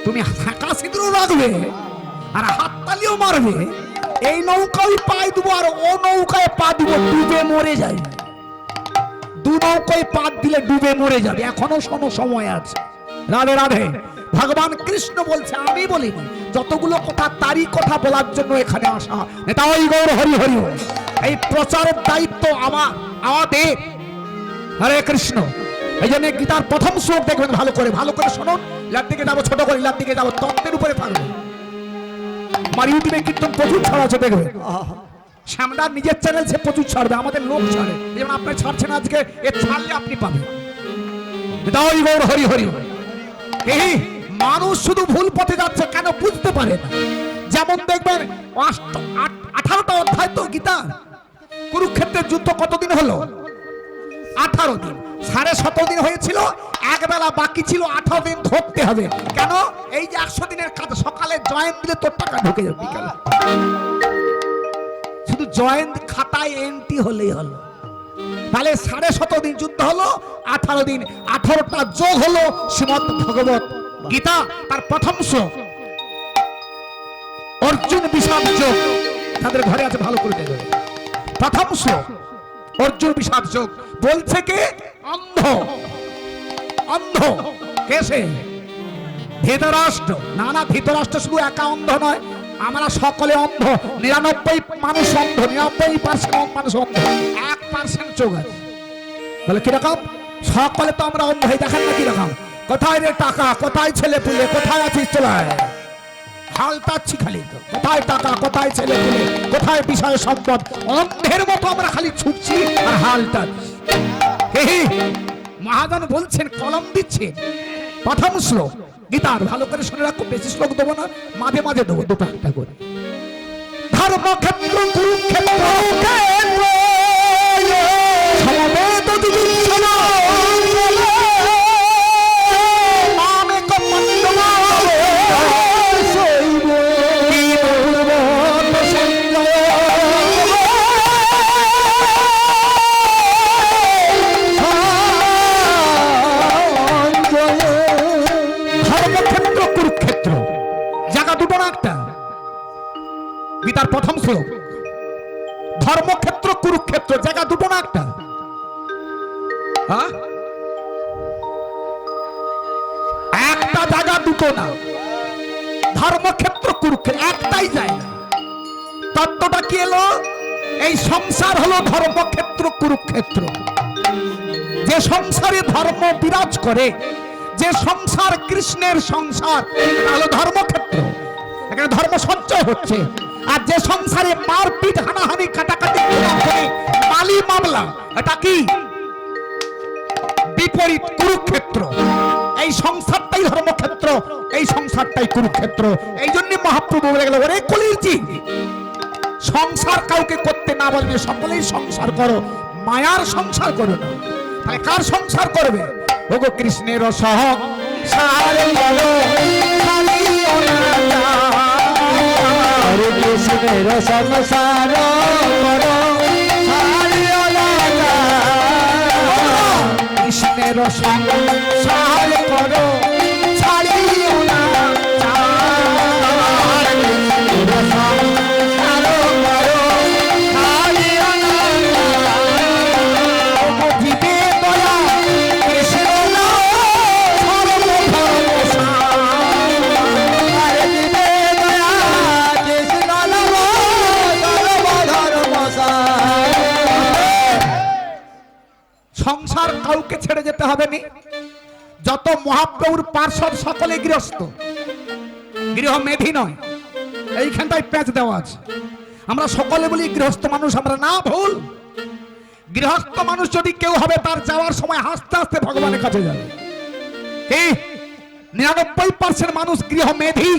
তুমি হাঁকা সিঁদুরও রাখবে আর হাততালিও মারবে, এই নৌকায় পাই দেবো আর ও নৌকায় পা দিব, ডুবে মরে যাবে। দু নৌকায় পা দিলে ডুবে মরে যাবে। এখনো শোনো, সময় আছে। রাধে রাধে। ভগবান কৃষ্ণ বলছে, আমি বলিনি, যতগুলো কথা তারই কথা বলার জন্য এখানে আসা। নেতাই গৌর হরি হরি। এই প্রচারের দায়িত্ব আমাদের। হরে কৃষ্ণ। এই জন্য গীতার প্রথম শ্লোক দেখবেন, ভালো করে শুনুন। লার দিকে যাবো, ছোট করে লার দিকে যাবো, তত্ত্বের উপরে থাকবে। আমার ইউটিউবে কীর্তন প্রচুর ছাড়া আছে, দেখবে। শ্যামদার নিজের চ্যানেল সে প্রচুর ছাড়বে, আমাদের লোক ছাড়ে। যেমন আপনার ছাড়ছেন আজকে, এ ছাড়লে আপনি পাবেন। নেতাই গৌর হরি হরি। এই মানুষ শুধু ভুল পথে যাচ্ছে, কেন বুঝতে পারে না। যেমন দেখবেন 18টা অধ্যায় তো গীতা। কুরুক্ষেত্রের যুদ্ধ কতদিন হলো? 18 দিন। 17.5 দিন হয়েছিল, এক বেলা বাকি ছিল, 18 দিন ধরতে হবে। কেন? এই যে 100 দিনের কাজ, সকালে জয়েন দিলে তোর টাকা ঢুকে যাবে, বিকালে শুধু জয়েন খাতায় এন্ট্রি হলেই হলো। তাহলে 17.5 দিন যুদ্ধ হলো, 18 দিন, 18টা যোগ হলো শ্রীমদ্ ভগবত গীতা। তার প্রথম শ্লোক অর্জুন বিষাদ যোগ। তাদের ঘরে আছে, ভালো করে দেখবে। প্রথম শ্লোক অর্জুন বিষাদ যোগ। বলছে কে? অন্ধ। অন্ধ কেসে? ধৃতরাষ্ট্র। না না, ধৃতরাষ্ট্র শুধু একা অন্ধ নয়, আমরা সকলে অন্ধ। 99 মানুষ অন্ধ, 99% মানুষ অন্ধ, 1% চোখ আছে। বলে কিরকম? সকলে তো আমরা অন্ধ হয়ে, দেখেন না কিরকম? কোথায় রে টাকা, কোথায় ছেলে পুলে, কোথায় আছিস চলায়? হাল তাচ্ছি খালি তো, কোথায় টাকা, কোথায় ছেলে পুলে, কোথায় বিষয় সম্পদ। অন্ধের মতো আমরা খালি ছুটছি আর হাল টাচ্ছি। মহাজন বলছেন, কলম দিচ্ছেন। প্রথম শ্লোক গীতার, ভালো করে শুনে রাখো। বেশি শ্লোক দেবো না, মাঝে মাঝে দেবো দুটো একটা করে। ধর্মক্ষেত্র কুরুক্ষেত্র সমবেত যুদ্ধ গীতার প্রথম শ্লোক। ধর্মক্ষেত্র কুরুক্ষেত্র, জায়গা দুটো না একটা? একটা জায়গা, দুটো না। ধর্মক্ষেত্র কুরুক্ষেত্র একটাই জায়গা। তত্ত্বটা কি এলো? এই সংসার হলো ধর্মক্ষেত্র কুরুক্ষেত্র। যে সংসারে ধর্ম বিরাজ করে, যে সংসার কৃষ্ণের সংসার, হলো ধর্মক্ষেত্র। এখানে ধর্ম সঞ্চয় হচ্ছে। আর যে সংসারে মারপিট, হানাহানি, কাটাকাটি, মালি মামলা, এটা কি? বিপরীত, কুরুক্ষেত্র। এই সংসারটাই ধর্মক্ষেত্র, এই সংসারটাই কুরুক্ষেত্র। এই জন্য মহাপ্রভু বলে গেল, ওরে কলির জীব, সংসার কাউকে করতে না বলবে, সকলেই সংসার করো, মায়ার সংসার করো না। তাহলে কার সংসার করবে? ওগো কৃষ্ণের সংসার করো, কৃষ্ণের সংসার করো, কৃষ্ণের সংসার করো, ছাড়িও না। সংসার কাউকে ছেড়ে যেতে হবে না। যত মহাপ্রভুর পার্ষদ সকলে গৃহস্থ, গৃহ মেধি নয়। এইখানটায় প্যাঁচ দেওয়া আছে। আমরা সকলে বলি গৃহস্থ মানুষ, আমরা না, ভুল। গৃহস্থ মানুষ যদি কেউ হবে, তার যাওয়ার সময় হাসতে হাসতে ভগবানের কাছে যাবে। কি? 99% মানুষ গৃহ মেধি।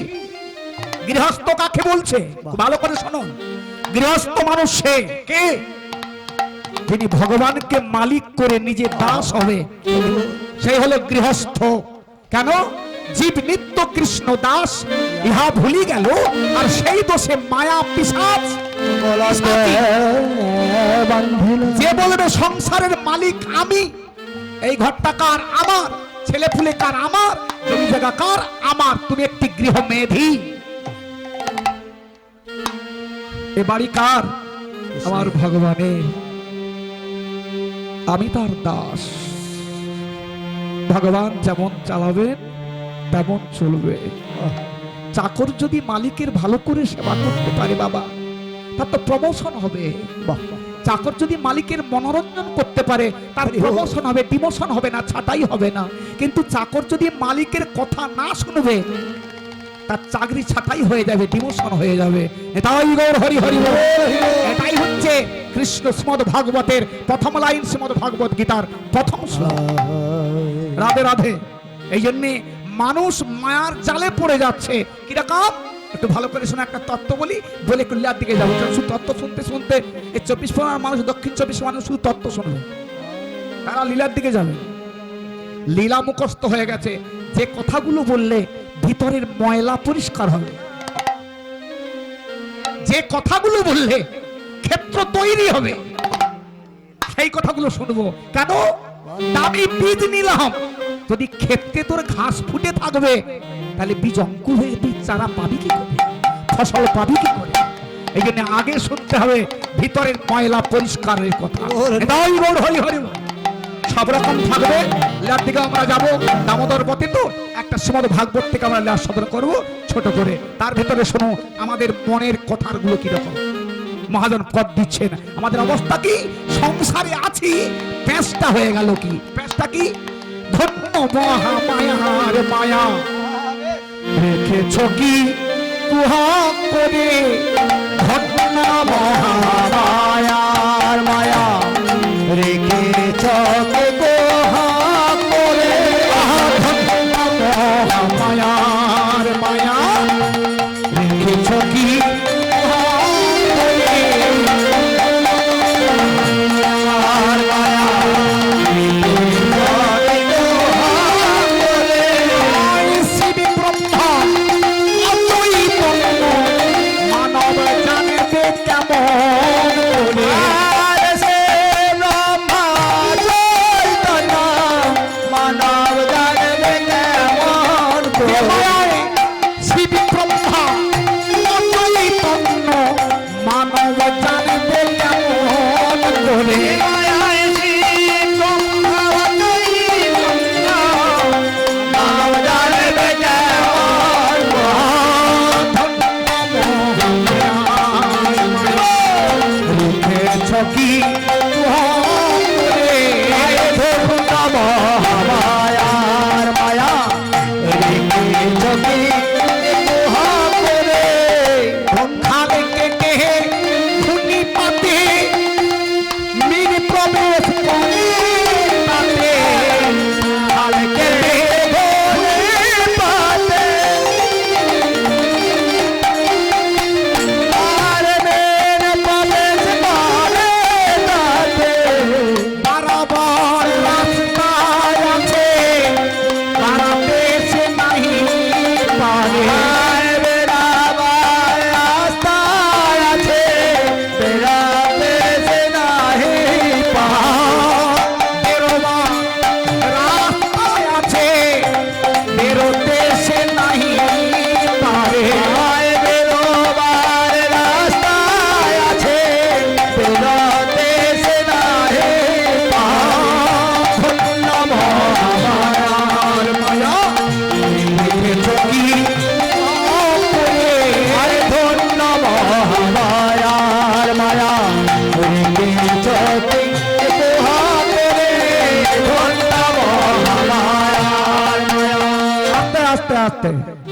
গৃহস্থ কাকে বলছে? ভালো করে শুনুন। গৃহস্থ মানুষ সে কে? যিনি ভগবানকে মালিক করে নিজে দাস হবে, সেই হলো গৃহস্থ। কেন? জীব নিত্য কৃষ্ণ দাস, ইহা ভুলি গেল, আর সেই দোষে মায়া পিশাচ। যে বলবে সংসারের মালিক আমি, এই ঘরটা কার? আমার। ছেলে ফুলে কার? আমার। জমি জায়গা কার? আমার। তুমি একটি গৃহ মেধি। এ বাড়ি কার? আমার ভগবানের। আমি তার দাস। ভগবান যেমন চালাবেন তেমন চলবে। চাকর যদি মালিকের ভালো করে সেবা করতে পারে বাবা, তার তো প্রমোশন হবে। চাকর যদি মালিকের মনোরঞ্জন করতে পারে, তার প্রমোশন হবে, ডিমোশন হবে না, ছাঁটাই হবে না। কিন্তু চাকর যদি মালিকের কথা না শুনবে, তার চাকরি ছাঁটাই হয়ে যাবে, ডিমোশন হয়ে যাবে। এটাই গৌর হরি হরি বল। এটাই হচ্ছে কৃষ্ণ শ্রীমদ ভাগবতের প্রথম লাইন, শ্রীমদ ভাগবত গীতার প্রথম শ্লোক। রাধে রাধে। এই জন্যে মানুষ মায়ার জালে পড়ে যাচ্ছে। কিরকম? একটু ভালো করে শোনা, একটা তত্ত্ব বলি, বলে কল্যাণ দিকে যাবো। শুধু তত্ত্ব শুনতে শুনতে এই 24 পরগনার মানুষ, দক্ষিণ 24 মানুষ শুধু তত্ত্ব শুনবে, তারা লীলার দিকে যাবে। লীলা মুখস্থ হয়ে গেছে। যে কথাগুলো বললে ভিতরের ময়লা পরিষ্কার হবে, যে কথাগুলো বললে ক্ষেত্র তৈরি হবে, সেই কথাগুলো শুনবো। কেন? দামি বীজ নিলাম, যদি ক্ষেত্রে তোর ঘাস ফুটে থাকবে, তাহলে বীজ অঙ্কুর হয়ে বীজ চারা পাবি কি করে, ফসল পাবি কি করে? এই জন্য আগে শুনতে হবে ভিতরের ময়লা পরিষ্কারের কথা। এটাই গৌর হরি হরি। সব রকম থাকবে। লীলার দিকে আমরা যাবো। দামোদর পথে তো একটা শ্রীমদ ভাগবত থেকে আমরা লীলা সদর করবো ছোট করে। তার ভেতরে শোনো আমাদের মনের কথাগুলো কিরকম। মহাজন পদ দিচ্ছেন। আমাদের অবস্থা কি? সংসারে আছি, পেঁচটা হয়ে গেল কি? পেঁচটা কি? ধন্য মহা মায়ার মায়া রেখেছ কি কুহা করে, ধন্য মহা মায়ার মায়া রেখেছ কে কুহা করে, ধন্য মহা মায়ার মায়া রেখেছ কি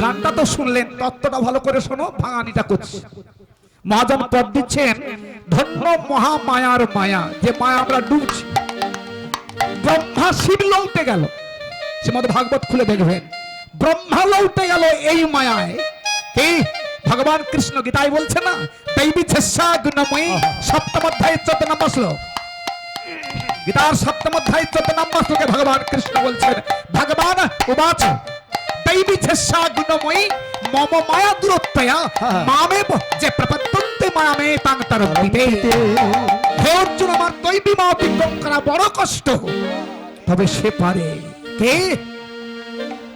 গানটা তো শুনলেন, তত্ত্বটা ভালো করে শোনো, ভাঙানিটা করছি। মহাজন পদ দিচ্ছেন, ধন্য মহা মায়ার মায়া, যে মায়া আমরা ডুবছি। ব্রহ্মা শিব লৌটে গেল, শ্রীমদ ভাগবত খুলে দেখবেন, ব্রহ্মা লৌটে গেল এই মায়ায়। কি ভগবান কৃষ্ণ গীতায় বলছে না, দৈবী ছেষা গুণময়ী, সপ্তম অধ্যায় 14 নম্বর শ্লোক। গীতার সপ্তম অধ্যায় 14 নম্বর শ্লোকে ভগবান কৃষ্ণ বলছেন, ভগবান উবাচ দৈবী ছেষা গুণময়ী মম মায়া দূরত্বয়া মামেব যে প্রপদ্যন্তে মায়ামে তাং তরন্তিতে। হে অর্জুন, আমার দৈবী মা অতিক্রম করা বড় কষ্ট, তবে সে পারে। কে?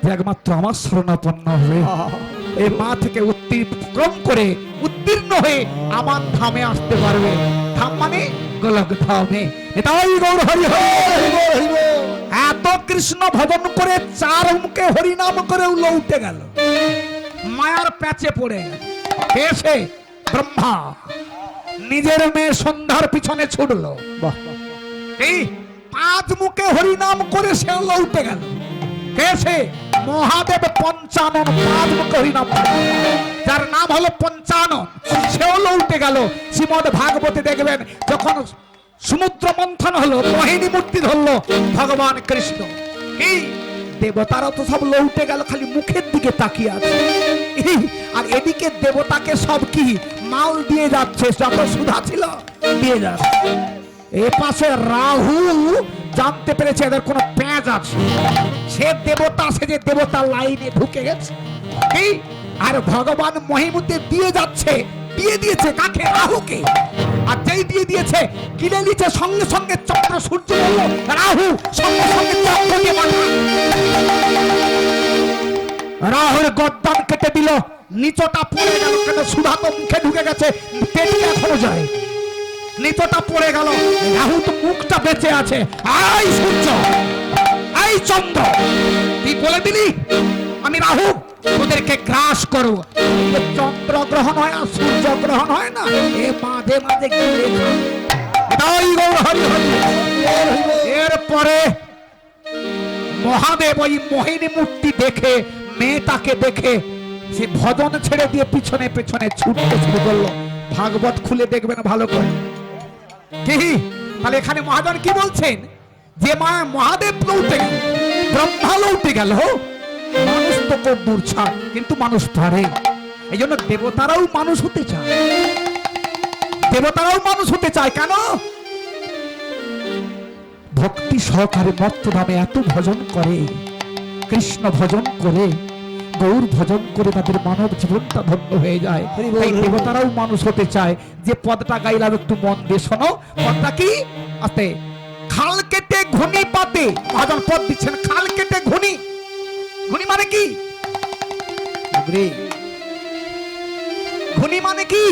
যে একমাত্র আমার শরণাপন্ন হবে, এই মা থেকে অতিক্রম করে উত্তীর্ণ হয়ে আমার ধামে আসতে পারবে। ধাম মানে গোলক ধামে। এটাই গৌর হরি হরি। এত কৃষ্ণ ভজন করে চার মুখে হরিনাম করে উঠে গেল, মায়ার প্যাচে পড়ে গেল। এসে ব্রহ্মা নিজের মেয়ে সন্ধ্যার পিছনে ছুটলো। এই পাঁচ মুখে হরিনাম করে সে উঠে গেল। এসে মহাদেব পঞ্চানন পাঁচ মুখে হরিনাম করে, যার নাম হলো পঞ্চানন, সেও উঠে গেল। শ্রীমদ ভাগবতে দেখবেন যখন সমুদ্র মন্থন হলো, মোহিনী মূর্তি ধরলো ভগবান কৃষ্ণ, এই দেবতারা তো সব লৌটে গেল, খালি মুখের দিকে তাকিয়ে আছে। আর এদিকে দেবতাকে সব কি মাল দিয়ে যাচ্ছে, যত সুধা ছিল দিয়ে যাচ্ছে। এ পাশে রাহু জানতে পেরেছে এদের কোনো পেঁয়াজ আছে, সে দেবতা, সে যে দেবতা লাইনে ঢুকে গেছে। কি আর ভগবান মহিমূর্তি দিয়ে যাচ্ছে, দিয়ে দিয়েছে কাকে? রাহুকে। আর যেই দিয়ে দিয়েছে কিনে নিচে, সঙ্গে সঙ্গে চক্র সূর্য বলল রাহু সঙ্গে সঙ্গে চক্রকে বাঁধা। রাহুর গর্দান কেটে দিল, নিচটা পড়ে গেল। কেন? সুধা তো মুখে ঢুকে গেছে, পেটে এখনো যায়। নিচটা পড়ে গেল, রাহু তো মুখটা বেঁচে আছে। আই সূর্য, আই চন্দ্র, তুই বলে দিলি আমি রাহু, তোদেরকে গ্রাস করব। চন্দ্র গ্রহণ হয় আর সূর্য গ্রহণ হয় না, এ মাঝে মাঝে এরপরে মহাদেব ওই মোহিনী মূর্তি দেখে, মেয়েটাকে দেখে সে ভজন ছেড়ে দিয়ে পিছনে পিছনে ছুটতে শুরু করলো। ভাগবত খুলে দেখবেন ভালো করে। তাহলে এখানে মহাজন কি বলছেন? যে মহাদেব লৌটে গেল, ব্রহ্মা লৌটে গেল, মানুষ তো খুব দূর ছাড়, কিন্তু মানুষ পারে। এই জন্য দেবতারাও মানুষ হতে চায়, দেবতারাও মানুষ হতে চায়। কেন? ভক্তি সহকারে মর্তধামে এত ভজন করে, কৃষ্ণ ভজন করে, গৌর ভজন করে তাদের মানব জীবনটা ধন্য হয়ে যায়। তাই দেবতারাও মানুষ হতে চায়। যে পদটা গাইলাম একটু মন দিয়ে শোনো। পদটা কি? আস্তে। খাল কেটে ঘুনি পাতে, মহাজন পদ দিচ্ছেন। খাল কেটে ঘুনি, ঘুনি মানে কি? ঘুনি মানে কি?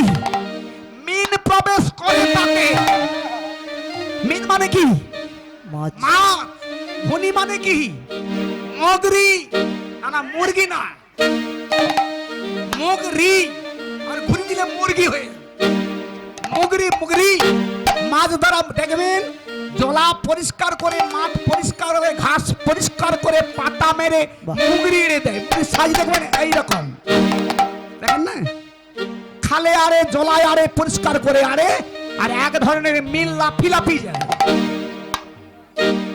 মিন প্রবেশ করে তাতে। মিন মানে কি? মাছ। ঘুনি মানে কি? মগরি। না, মুরগি না, মগরি। আর ঘুরি দিলে মুরগি হয়ে মগরি। মগরি মাছ ধরা দেখবেন, জলা পরিষ্কার করে, মাঠ পরিষ্কার করে, ঘাস পরিষ্কার করে, পাতা মেরে মুগরি এড়ে দেয়। সাইজ দেখবেন এইরকম, দেখেন না? খালে আরে, জলায় আরে, পরিষ্কার করে আরে, আর এক ধরনের মিল লাফি লাফি যায়।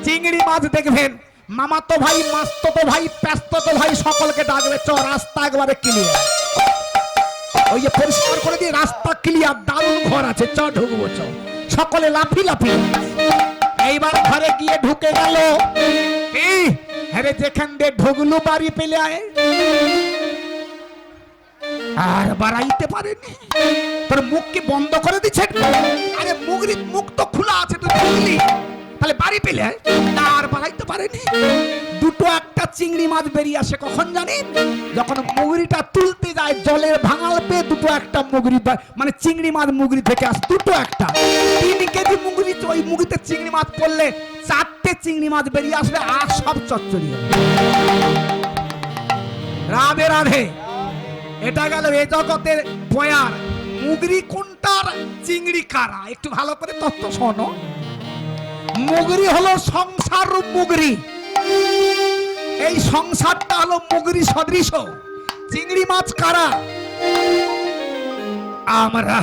চিংড়ি মাছ দেখবেন মামাতো ভাই, মাস্তুতো ভাই, পেস্তুতো ভাই সকলকে ডাকবে, চ রাস্তা একবারে ক্লিয়ার। ওই যে পরিষ্কার করে দিয়ে রাস্তা ক্লিয়ার, দারুণ ঘর আছে, চ ঢুকবো, চ। সকলে লাফি লাফি। এইবার ঘরে গিয়ে ঢুকে গেল। হ্যাঁ, যেখান দিয়ে ঢুকলো বাড়ি পেলে আর বাড়াইতে পারেনি। তোর মুখ কি বন্ধ করে দিচ্ছে? আরে মুগরির মুখ তো খোলা আছে, তুই ঢুকলি, তাহলে বাড়ি পেলে আর বাড়াইতে পারেনি। দুটো একটা চিংড়ি মাছ বেরিয়ে আসে কখন জানেন? যখন মুগরিটা তুলতে যায়, জলের ভাঙাল পেয়ে দুটো একটা মুগরি, মানে চিংড়ি মাছ মুগরি থেকে আসে দুটো একটা। 3 কেজি মুগরি, ওই মুগরিতে চিংড়ি মাছ পড়লে 4টে চিংড়ি মাছ বেরিয়ে আসবে, আর সব চচ্চড়ি। রাধে রাধে। এটা গেল এ জগতের বয়ার। মুগরি কোনটার, চিংড়ি কারা? একটু ভালো করে তত্ত্ব শোনো। মুগরি হলো সংসার রূপ মুগরি, এই সংসারটা হলো মুগরি সদৃশ। চিংড়ি মাছ কারা? আমরা।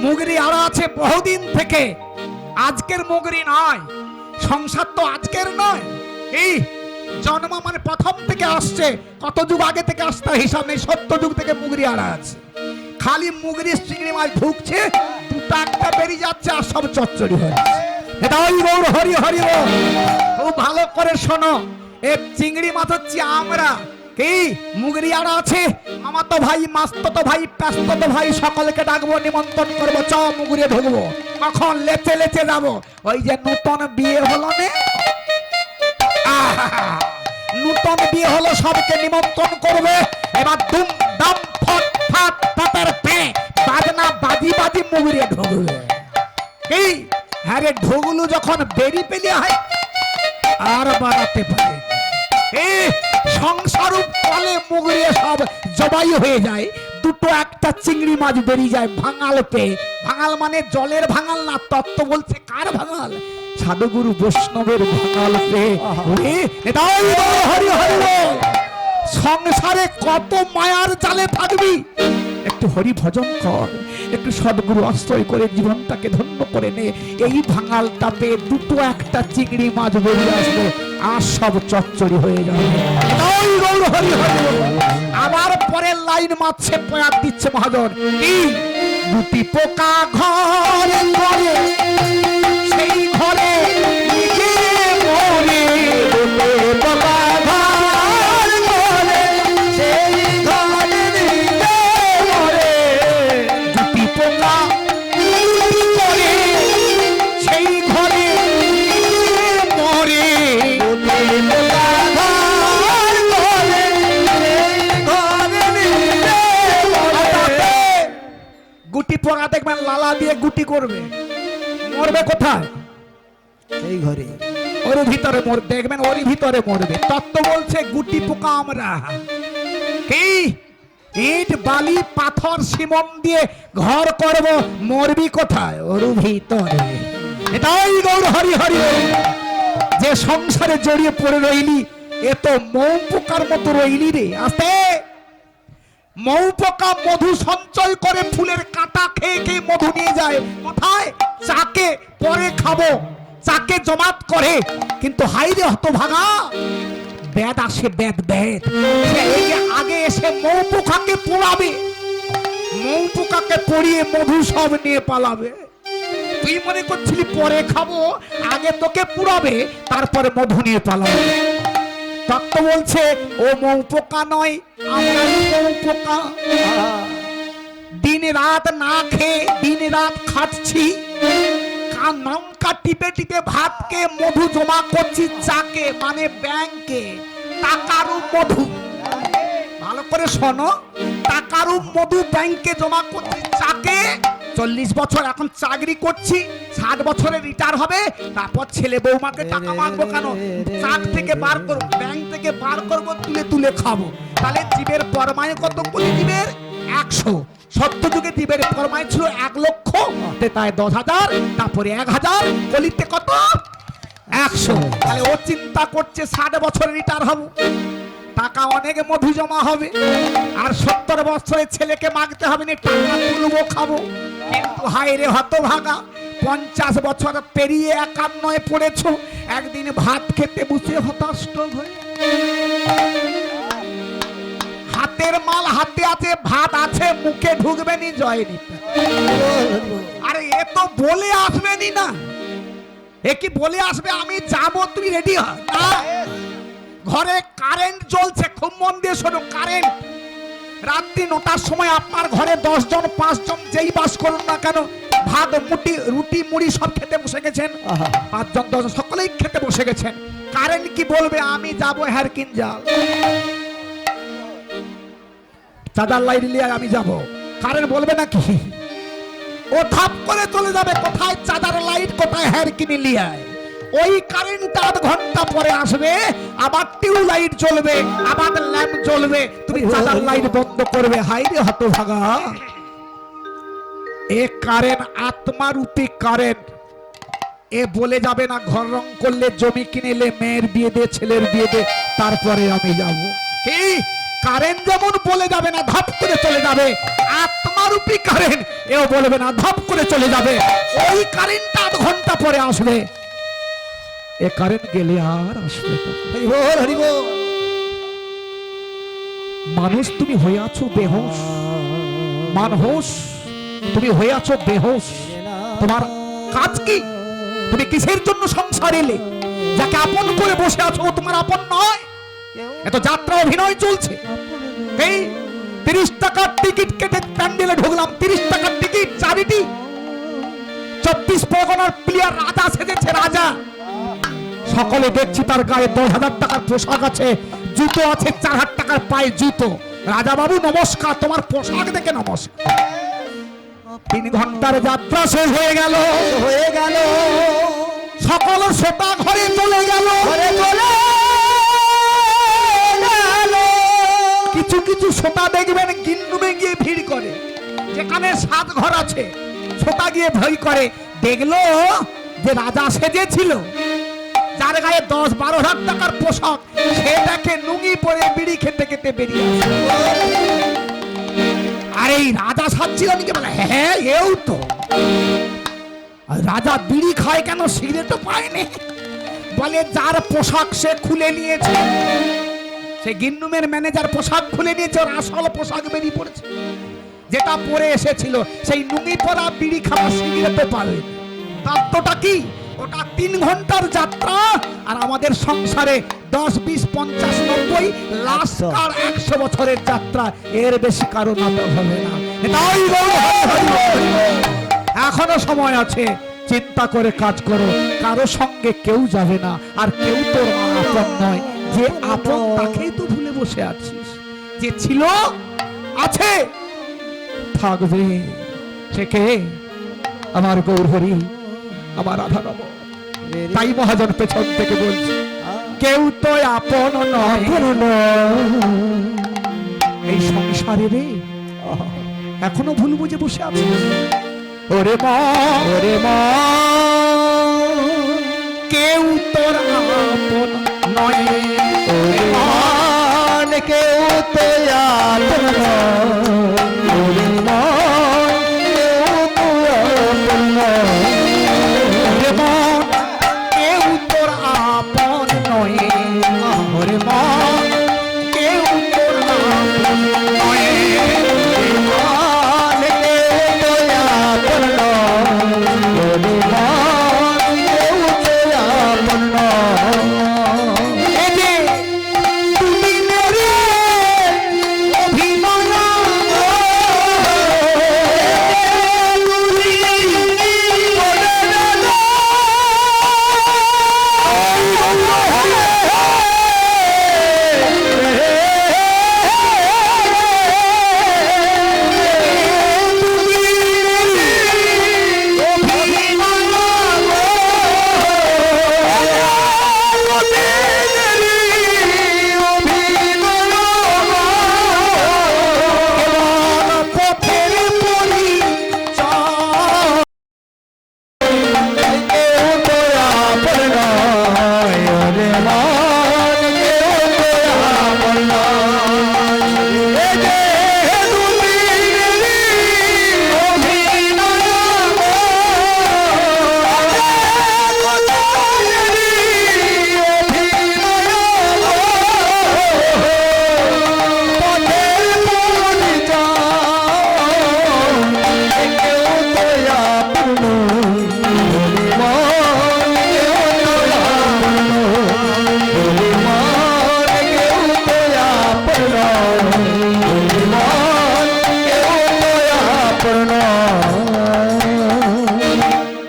মুগরি আরো আছে বহুদিন থেকে, আজকের মুগরি নয়। সংসার তো আজকের নয়, এই জন্ম মানে প্রথম থেকে আসছে। কত যুগ আগে থেকে আসতে হিসাব নেই, 70 যুগ থেকে মুগরি আড়া আছে। খালি মুগরি চিংড়ি মাছ ঢুকছে, দুটো একটা বেরিয়ে যাচ্ছে, আর সব চচ্চড়ি হচ্ছে। এটা ওই গৌর হরি হরি। খুব ভালো করে শোনো, এ চিংড়ি মাছ হচ্ছে আমরা। কি মুগরি আড়া আছে, মামাতো ভাই, মাস্তুতো ভাই, পেস্তুতো ভাই সকলকে ডাকবো, নিমন্ত্রণ করবো, চ মুগরি ঢুকবো। কখন? লেচে লেচে যাবো। ওই যে নতুন বিয়ে হলো না, নূতন বিয়ে হলো, সবকে নিমন্ত্রণ করবে। এবার দুম দাম ফট ফাট ফাটার পে বাজনা বাজি বাজি মুগুরিয়ে ঢুকবে। কি হ্যাঁ রে, ঢোগুলো যখন বেরি পেলে হয় আর বাড়াতে পারে। সংসার ফলে মুগুরিয়ে সব জবাই হয়ে যায়। দুটো একটা চিংড়ি মাছ বেরিয়ে যায় ভাঙাল পে। ভাঙাল মানে জলের ভাঙাল না, তত্ত্ব বলছে কার ভাঙাল? সাধুগুরু বৈষ্ণবের ভাঙাল পে। হরি হরি বল। সংসারে কত মায়ার জালে থাকবি, একটু হরি ভজন কর, একটু সদ্গুরু আশ্রয় করে জীবনটাকে ধন্য করে নে। এই ভাঙালটা পেয়ে দুটো একটা চিংড়ি মাছ বেরিয়ে আসবে আর সব চচ্চড়ি হয়ে যাবে। হরি হরি আবার পরের লাইন মারছে, পয়ার দিচ্ছে মহাজন। কি দুটি পোকা ঘরে ঘরে, সেই ঘরে নিজে মরে। পোকা ঘর ঘরে, সেই ঘরে নিজে মরে। দুটি পোকা করে, সেই ঘরে নিজে মরে। গুটি পোড়া দেখবেন লালা দিয়ে গুটি করবে, মরবে কোথায়? এই ঘরে, ওর ভিতরে মরবে, দেখবেন ওর ভিতরে মরবে। তত্ত্ব বলছে গুটি পোকা আমরা। কি ইট বালি পাথর সিমন দিয়ে ঘর করব, মরবি কোথায়? ওর ভিতরে। এটাই গৌর হরি হরি। যে সংসারে জড়িয়ে পড়ে রইলি, এ তো মৌ পোকার মতো রইলি রে। আস্তে মৌ পোকা মধু সঞ্চয় করে ফুলের কাঁটা খেয়ে খেয়ে মধু নিয়ে যায় কোথায়? চাকে। পরে খাবো, চাকে জমাত করে। কিন্তু হাইরে হতভাগা, ব্যাদ আসে ব্যাদ ব্যাদ, আগে এসে মৌ পোকাকে পোড়াবে, মৌ পোকাকে পড়িয়ে মধু সব নিয়ে পালাবে। তুই মনে করছিলি পরে খাবো, আগে তোকে পুরাবে, তারপরে মধু নিয়ে পালাবে। তত্ত্ব বলছে ও মৌ পোকা নয়, আমরা মৌ পোকা। দিন রাত না খেয়ে দিন রাত খাচ্ছি, নৌকা টিপে টিপে ভাতকে মধু জমা করছি চাকে, মানে ব্যাংকে। টাকারও মধু, ভালো করে শোনো, টাকারও মধু ব্যাংকে জমা করছি চাকে। 40 বছর এখন চাকরি করছি, 60 বছরে রিটায়ার হবে, তারপর ছেলে বৌমাকে টাকা মাগবো কেন? চাক থেকে বার করবো, ব্যাংক থেকে বার করবো, তুলে তুলে খাবো। তাহলে জীবের পরমায়ু কত? কোটি জীবের 100। সত্য যুগে জীবের পরমায়ু ছিল 1 লক্ষ, তাই 10,000, তারপরে 1,000, কলিতে কত? 100। তাহলে ও চিন্তা করছে 60 বছরে রিটায়ার হবো, টাকা অনেক মধু জমা হবে, আর 70 বছরের ছেলেকে মাগতে হবে না, টাকা তুলবো খাবো। কিন্তু হায় রে হতভাগা, 50 বছর পেরিয়ে 51 পড়েছ, একদিন ভাত খেতে বসে হতাশ হয়ে। হাতের মাল হাতে আছে, ভাত আছে, মুখে ঢুকবে নি জয় নি। আরে এ তো বলে আসবে নি না, এ কি বলে আসবে আমি যাবো তুমি রেডি হ? ঘরে কারেন্ট জ্বলছে, খুব মন দিয়ে শোনো। কারেন্ট রাত্রি 9টার সময় আপনার ঘরে 10 জন 5 জন যেই বাস করুন না কেন, ভাত মুটি রুটি মুড়ি সব খেতে বসে গেছেন, 5 জন 10 জন সকলেই খেতে বসে গেছেন। কারেন্ট কি বলবে? আমি যাবো হ্যারকিন জাল, চাঁদার লাইট নিয়ে আমি যাবো। কারেন্ট বলবে নাকি? ও ধাপ করে চলে যাবে। কোথায় চাঁদার লাইট, কোথায় হ্যারকিন নিয়ে। ওই কারেন্ট 8 ঘন্টা পরে আসবে, আবার টিউব লাইট জ্বলবে, আবার ল্যাম্প জ্বলবে, তুমি চাঁদার লাইট বন্ধ করবে। হাই রে হতভাগা, এ কারেন্ট আত্মারূপী কারেন্ট। এ বলে যাবে না ঘর রং করলে, জমি কিনেলে, মেয়ের বিয়ে দে, ছেলের বিয়ে দে, তারপরে আমি যাব। কি কারেন্ট যেমন বলে যাবে না, ধাপ করে চলে যাবে। আত্মারূপী কারেন্ট এও বলবে না, ধাপ করে চলে যাবে। ওই কারেন্ট 8 ঘন্টা পরে আসবে, এ কারেন্ট গেলে আর আসবে না। মানুষ তুমি হয়ে আছো বেহোশ, মানুষ তুমি হয়ে আছো বেহোশ। তোমার কাজ কি? তুমি কিসের জন্য সংসার এলে? যাকে আপন করে বসে আছো ও তোমার আপন নয়। এত যাত্রা অভিনয় চলছে। এই 30 টাকার টিকিট কেটে প্যান্ডেলে ঢুকলাম, 30 টাকার টিকিট চারিটি, 24 পরগনার প্লেয়ার রাজা সেজেছে রাজা। সকলে দেখছি তার গায়ে 10,000 টাকার পোশাক আছে, জুতো আছে 4,000 টাকার পায়ে জুতো। রাজা বাবু নমস্কার, তোমার পোশাক দেখে নমস্কার। 3 ঘন্টার যাত্রা শেষ হয়ে গেল। সকল সোটা ঘরে চলে গেল। কিছু কিছু সোটা দেখবেন গিন্নুমে গিয়ে ভিড় করে, যেখানে 7 ঘর আছে সোটা গিয়ে ভয় করে। দেখলো যে রাজা সেজেছিল, যার গায়ে 10-12,000 টাকার পোশাক, সেটাকে নুঙ্গি পরে বিড়ি খেতে খেতে বেরিয়ে আসে। আর এই রাজা সাজছিল, নাকি বলে হ্যাঁ এও তো। রাজা বিড়ি খায় কেন, সিগারেটও পায়নি? বলে যার পোশাক সে খুলে নিয়েছে, সে গিন্নুমের ম্যানেজার পোশাক খুলে নিয়েছে, ওর আসল পোশাক বেরিয়ে পড়েছে। যেটা পরে এসেছিল সেই নুঙ্গি পরা বিড়ি খাওয়া সিগারেটও পাবে। তত্ত্বটা কি? ওটা 3 ঘন্টার যাত্রা, আর আমাদের সংসারে 10, 20, 50, 90, লাস্ট আর 100 বছরের যাত্রা। এর বেশি কারো নাটক হবে না। এটাই এখনো সময় আছে, চিন্তা করে কাজ করো। কারো সঙ্গে কেউ যাবে না, আর কেউ তোর আপন নয়। যে আপন তাকেই তো ভুলে বসে আছিস। যে ছিল, আছে, থাকবে, সে কে? আমার গৌরহরি, আমার রাধা নব। তাই মহাজন পেছন থেকে বলছে, কেউ তো আপন নয় এই সংসারে রে। এখনো ভুল বুঝে বসে আছে। ওরে মা, ওরে মা, কেউ তোর আপন নয়। ওরে মান, কেউ তো আপন নয়। ওরে মান, কেউ তো আপন নয়। ওরে মান, কেউ তোর আপন নয়। ওরে মান, কেউ তোর আপন নয়।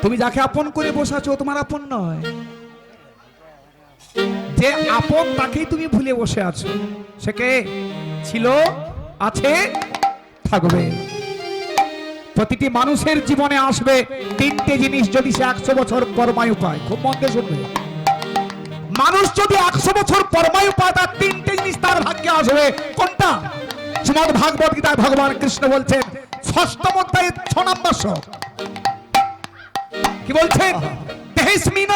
তুমি যাকে আপন করে বসাছো তোমার আপন নয়। যে আপন তাকেই তুমি ভুলে বসে আছো। সে কে? ছিল, আছে, থাকবে। প্রতিটি মানুষের জীবনে আসবে 3টে জিনিস, যদি সে 100 বছর পরমায়ু পায়। খুব মন দিয়ে শুনবে। মানুষ যদি 100 বছর পরমায়ু পায়, তার 3টে জিনিস তার ভাগ্যে আসবে। কোনটা? শ্রীমদ্ ভাগবত গীতায় ভগবান কৃষ্ণ বলছেন, 6ম অধ্যায়ে 6 নম্বর শ্লোক। কি বলছেন? দেহস্মিন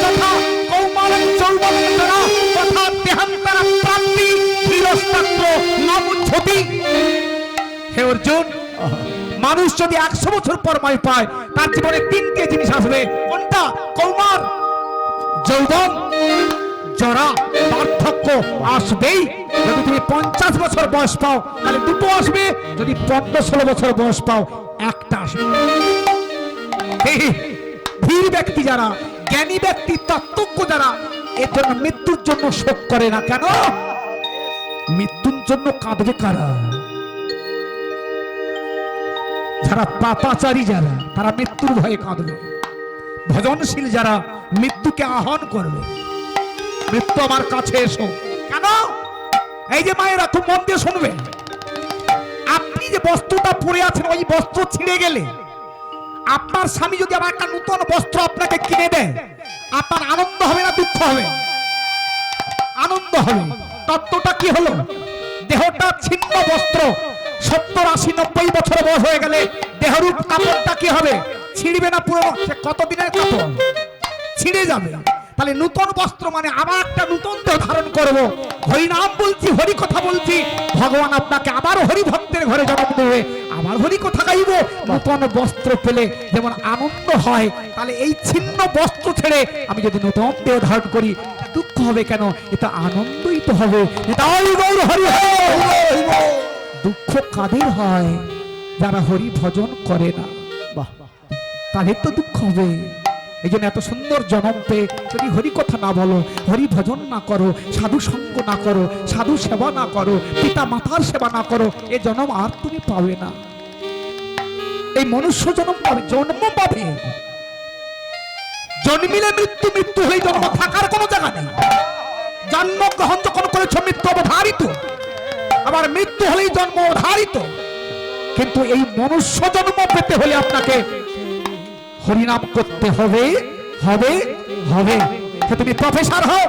তথা কৌমারং যৌবনং তরা তথা দেহান্তরা প্রাপ্তি ধীরস্তত্র ন মুহ্যতি। হে অর্জুন, মানুষ যদি 100 বছর পরমায়ু পায়, তার জীবনে 3টে জিনিস আসবে। কোনটা? কৌমার, যৌবন, জরা, বার্ধক্য আসবেই। যদি তুমি 50 বছর বয়স পাও, তাহলে 2টো আসবে। যদি 15-16 বছর বয়স পাও, 1টা আসবে। ধীর ব্যক্তি যারা, জ্ঞানী ব্যক্তি, তত্ত্বজ্ঞ যারা, এর জন্য মৃত্যুর জন্য শোক করে না। কেন? মৃত্যুর জন্য কাঁদবে কারা? যারা পাপাচারী, যারা, তারা মৃত্যুর ভয়ে কাঁদবে। ভজনশীল যারা মৃত্যুকে আহ্বান করবে, মৃত্যু আমার কাছে এসো। কেন? এই যে মায়েরা খুব মন দিয়ে শুনবে, আপনি যে বস্ত্রটা পরে আছেন ওই বস্ত্র ছিঁড়ে গেলে আপনার স্বামী যদি আবার একটা নতুন বস্ত্র আপনাকে কিনে দেয়, আপনার আনন্দ হবে না দুঃখ হবে? আনন্দ হবে। তত্ত্বটা কি হলো? দেহটা ছিন্ন বস্ত্র 70-80-90 বছর বয়স হয়ে গেলে দেহরূপ কাপড়টা কি হবে? ছিঁড়বে না? পুরো কতদিনের কাপড় ছিঁড়ে যাবে। তাহলে নতুন বস্ত্র মানে আবার একটা নতুন দেহ ধারণ করবো। হরি নাম বলছি, হরি কথা বলছি, ভগবান আপনাকে আবার হরি ভক্তের ঘরে জন্ম দেবে, আবার হরি কথা গাইব। নতুন বস্ত্র পেলে যেমন আনন্দ হয়, তাহলে এই ছিন্ন বস্ত্র ছেড়ে আমি যদি নতুন দেহ ধারণ করি দুঃখ হবে কেন? এটা আনন্দই তো হবে। দুঃখ কাদের হয়? যারা হরি ভজন করে না, তাদের তো দুঃখ হবে। এই জন্য এত সুন্দর জন্ম পেয়ে যদি হরি কথা না বলো, হরি ভজন না করো, সাধু সঙ্গ না করো, সাধু সেবা না করো, পিতা মাতার সেবা না করো, এ জন্ম আর তুমি পাবে না। এই মনুষ্য জন্ম পাবে, জন্ম পাবে, জন্মিলে মৃত্যু, মৃত্যু হলে জন্ম থাকার কোনো জায়গা নেই। জন্মগ্রহণ যখন করেছ মৃত্যু অবধারিত, আবার মৃত্যু হলেই জন্ম অবধারিত। কিন্তু এই মনুষ্য জন্ম পেতে হলে আপনাকে হরিনাম করতে হবে, হবে, হবে। তুমি প্রফেসর হও,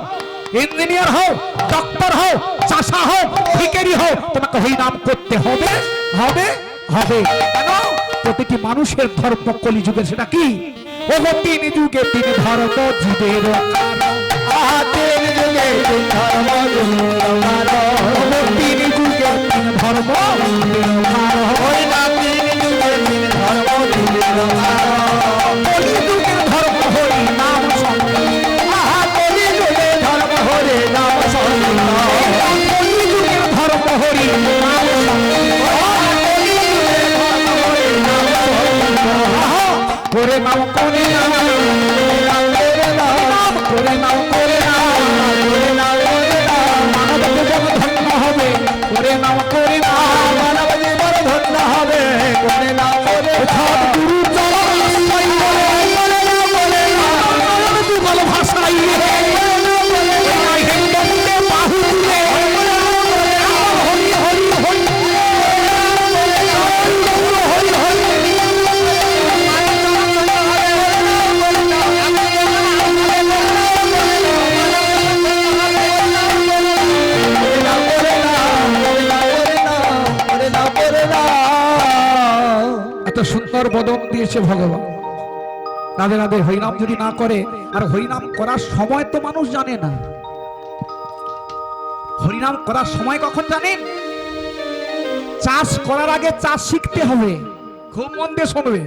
ইঞ্জিনিয়ার হও, ডক্টর হও, চাষা হও, ভিখারি হও, তোমাকে হরিনাম করতে হবে, হবে, হবে। কেন? প্রতিটি মানুষের ধর্ম কলিযুগের সেটা কি? ও তিন যুগে তিন ধর্ম জীবের, তিন যুগে তিন ধর্ম, তিন যুগে তিন ধর্ম, কলিযুগের ধর্ম হরি নাম সংকীর্তন, কলিযুগের ধর্ম হরি নাম সংকীর্তন, কলিযুগের ধর্ম হরি নাম সংকীর্তন, করে নাম করে নাম করে নাম করে মানব জীবন ধন্য হবে, করে নাম করে নাম মানব জীবন ধন্য হবে, করে নাম করে সদ্গুরু ভাষাই সুন্দর বদন দিয়েছে ভগবান। রাধে রাধে। হরিনাম যদি না করে, আর হরিনাম করার সময় তো মানুষ জানে না। হরিনাম করার সময় কখন জানেন? চাষ করার আগে চাষ শিখতে হবে। খুব মন দিয়ে শুনবে,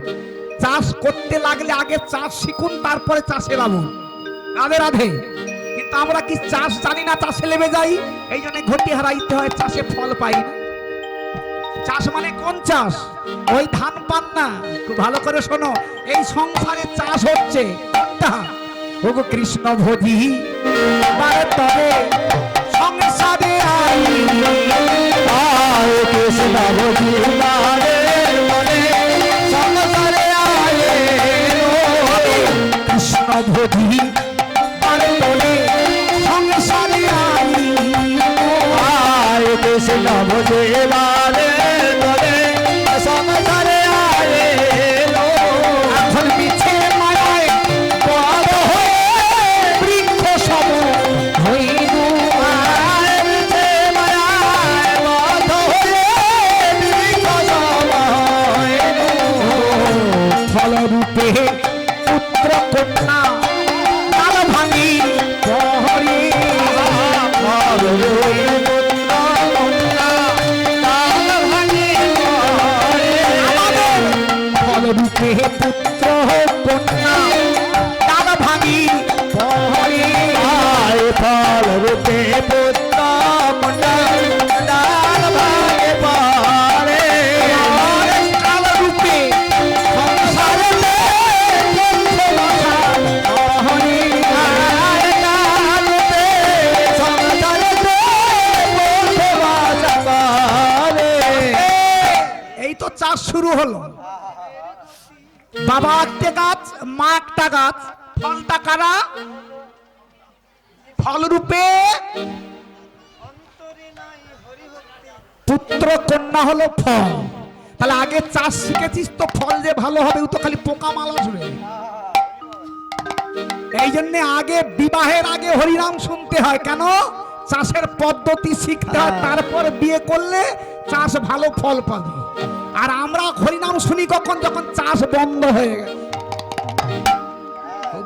চাষ করতে লাগলে আগে চাষ শিখুন, তারপরে চাষে লাগুন। রাধে রাধে। কিন্তু আমরা কি চাষ জানি না, চাষে লেবে যাই, এই জন্য ঘটি হারাইতে হয়, চাষে ফল পাই না। চাষ মানে কোন চাষ? ওই ধান পান না। খুব ভালো করে শোনো, এই সংসারে চাষ হচ্ছে ওগো কৃষ্ণ ভোজি বারে তবে সংসারে আই, কৃষ্ণ ভোজি বারে তবে সংসারে আই, কৃষ্ণ ভোজি বারে তবে সংসারে আই, কৃষ্ণ ভোজি বারে তবে সংসারে আয়। এখন মিছে মায়ায় বড় হয়ে বৃক্ষ সম হইল, মিছে মায়ায় বড় হয়ে বৃক্ষ সম হইল, ফলরূপে পুত্র কন্যা কাল ভাঙি প্রহরী, রূপে পুত্র কন্যা ডাল ভাঙি প্রহরী, ফল রূপে পুত্র কন্যা ডাল ভাঙে পরে, কাল রূপে সংসারে এই তো চাষ শুরু হলো। বাবা একটা গাছ মা একটা গাছ, ফলটা কারা? ফল রূপে পুত্র কন্যা হলো ফল। তাহলে আগে চাষ শিখেছিস তো ফল যে ভালো হবে, ও তো খালি পোকা মাল আসবে। এই জন্য আগে বিবাহের আগে হরিনাম শুনতে হয়। কেন? চাষের পদ্ধতি শিখতে হয়, তারপর বিয়ে করলে চাষ ভালো ফল পাবে। আর আমরা হরিনাম শুনি কখন? যখন চাষ বন্ধ হয়ে গেছে।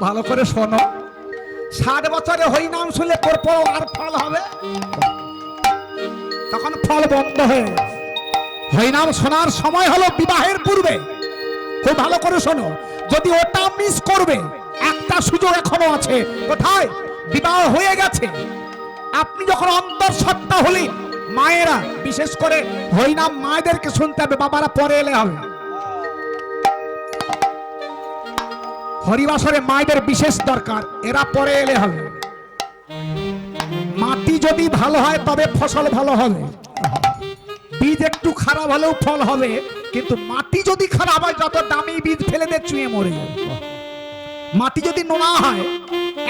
ভালো করে শোনো, 60 বছরে হরিনাম শুনলে পরপর আর ফল হবে? তখন ফল বন্ধ হয়ে গেছে। হরিনাম শোনার সময় হলো বিবাহের পূর্বে। খুব ভালো করে শোনো, যদি ওটা মিস করবে, একটা সুযোগ এখনো আছে। কোথায়? বিবাহ হয়ে গেছে, আপনি যখন অন্তঃসত্ত্বা হলেন, মায়েরা বিশেষ করে হরিনাম মায়েদেরকে শুনতে হবে, বাবারা পরে এলে হবে। হরিবাসরে মায়েদের বিশেষ দরকার, এরা পরে এলে হবে। মাটি যদি ভালো হয় তবে ফসল ভালো হবে। বীজ একটু খারাপ হলেও ফল হবে, কিন্তু মাটি যদি খারাপ হয়, যত দামি বীজ ফেলে দিয়ে চুয়ে মরে যাবে। মাটি যদি নোনা হয়,